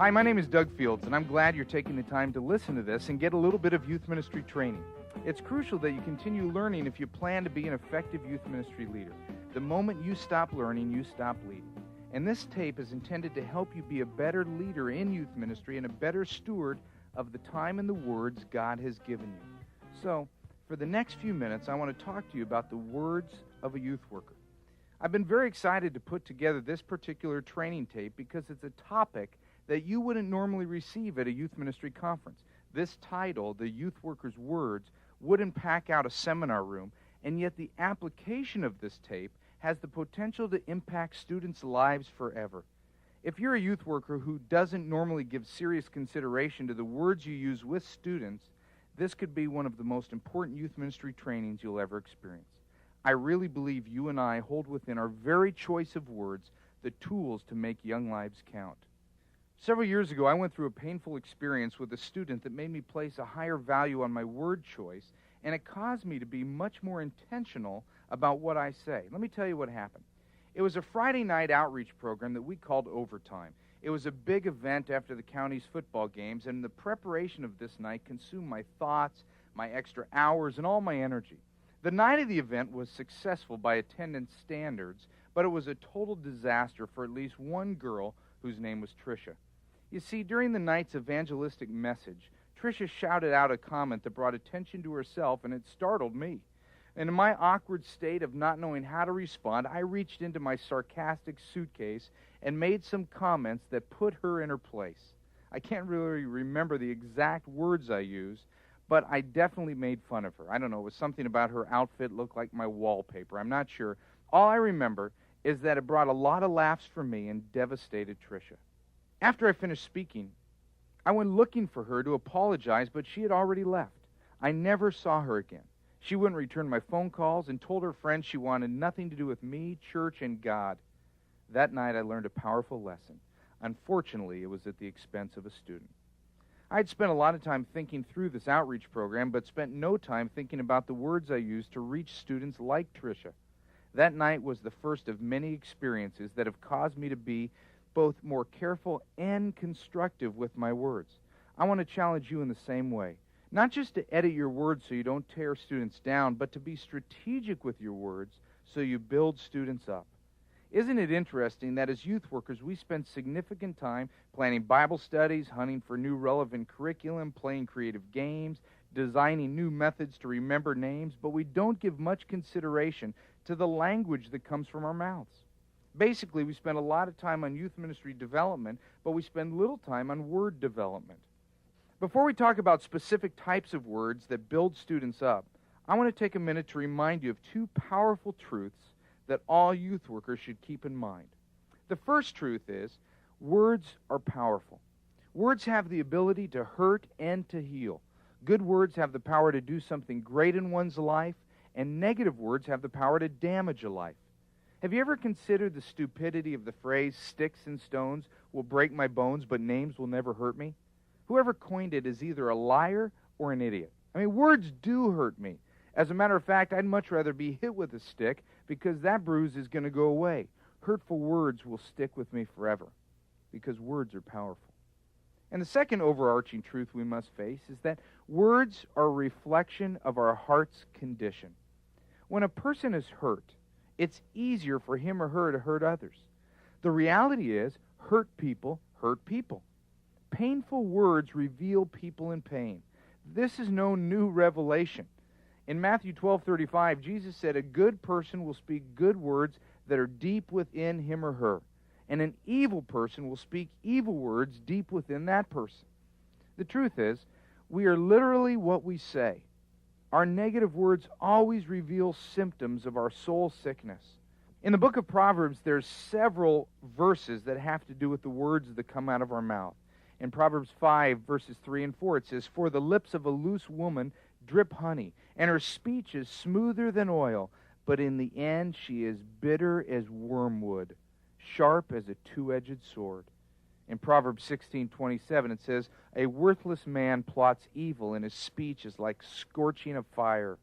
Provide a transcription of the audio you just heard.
Hi, my name is Doug Fields, and I'm glad you're taking the time to listen to this and get a little bit of youth ministry training. It's crucial that you continue learning if you plan to be an effective youth ministry leader. The moment you stop learning, you stop leading. And this tape is intended to help you be a better leader in youth ministry and a better steward of the time and the words God has given you. So, for the next few minutes, I want to talk to you about the words of a youth worker. I've been very excited to put together this particular training tape because it's a topic that you wouldn't normally receive at a youth ministry conference. This title, The Youth Worker's Words, wouldn't pack out a seminar room, and yet the application of this tape has the potential to impact students' lives forever. If you're a youth worker who doesn't normally give serious consideration to the words you use with students, this could be one of the most important youth ministry trainings you'll ever experience. I really believe you and I hold within our very choice of words the tools to make young lives count. Several years ago, I went through a painful experience with a student that made me place a higher value on my word choice, and it caused me to be much more intentional about what I say. Let me tell you what happened. It was a Friday night outreach program that we called Overtime. It was a big event after the county's football games, and the preparation of this night consumed my thoughts, my extra hours, and all my energy. The night of the event was successful by attendance standards, but it was a total disaster for at least one girl whose name was Tricia. You see, during the night's evangelistic message, Tricia shouted out a comment that brought attention to herself, and it startled me. And in my awkward state of not knowing how to respond, I reached into my sarcastic suitcase and made some comments that put her in her place. I can't really remember the exact words I used, but I definitely made fun of her. I don't know, it was something about her outfit looked like my wallpaper. I'm not sure. All I remember is that it brought a lot of laughs from me and devastated Tricia. After I finished speaking, I went looking for her to apologize, but she had already left. I never saw her again. She wouldn't return my phone calls and told her friends she wanted nothing to do with me, church, and God. That night I learned a powerful lesson. Unfortunately, it was at the expense of a student. I had spent a lot of time thinking through this outreach program, but spent no time thinking about the words I used to reach students like Tricia. That night was the first of many experiences that have caused me to be both more careful and constructive with my words. I want to challenge you in the same way. Not just to edit your words so you don't tear students down, but to be strategic with your words so you build students up. Isn't it interesting that as youth workers we spend significant time planning Bible studies, hunting for new relevant curriculum, playing creative games, designing new methods to remember names, but we don't give much consideration to the language that comes from our mouths. Basically, we spend a lot of time on youth ministry development, but we spend little time on word development. Before we talk about specific types of words that build students up, I want to take a minute to remind you of two powerful truths that all youth workers should keep in mind. The first truth is, words are powerful. Words have the ability to hurt and to heal. Good words have the power to do something great in one's life, and negative words have the power to damage a life. Have you ever considered the stupidity of the phrase, sticks and stones will break my bones, but names will never hurt me? Whoever coined it is either a liar or an idiot. I mean, words do hurt me. As a matter of fact, I'd much rather be hit with a stick because that bruise is going to go away. Hurtful words will stick with me forever because words are powerful. And the second overarching truth we must face is that words are a reflection of our heart's condition. When a person is hurt, it's easier for him or her to hurt others. The reality is, hurt people hurt people. Painful words reveal people in pain. This is no new revelation. In Matthew 12:35, Jesus said, a good person will speak good words that are deep within him or her, and an evil person will speak evil words deep within that person. The truth is, we are literally what we say. Our negative words always reveal symptoms of our soul sickness. In the book of Proverbs, there's several verses that have to do with the words that come out of our mouth. In Proverbs 5, verses 3 and 4, it says, for the lips of a loose woman drip honey, and her speech is smoother than oil, but in the end she is bitter as wormwood, sharp as a two-edged sword. In Proverbs 16:27, it says, a worthless man plots evil, and his speech is like scorching of fire.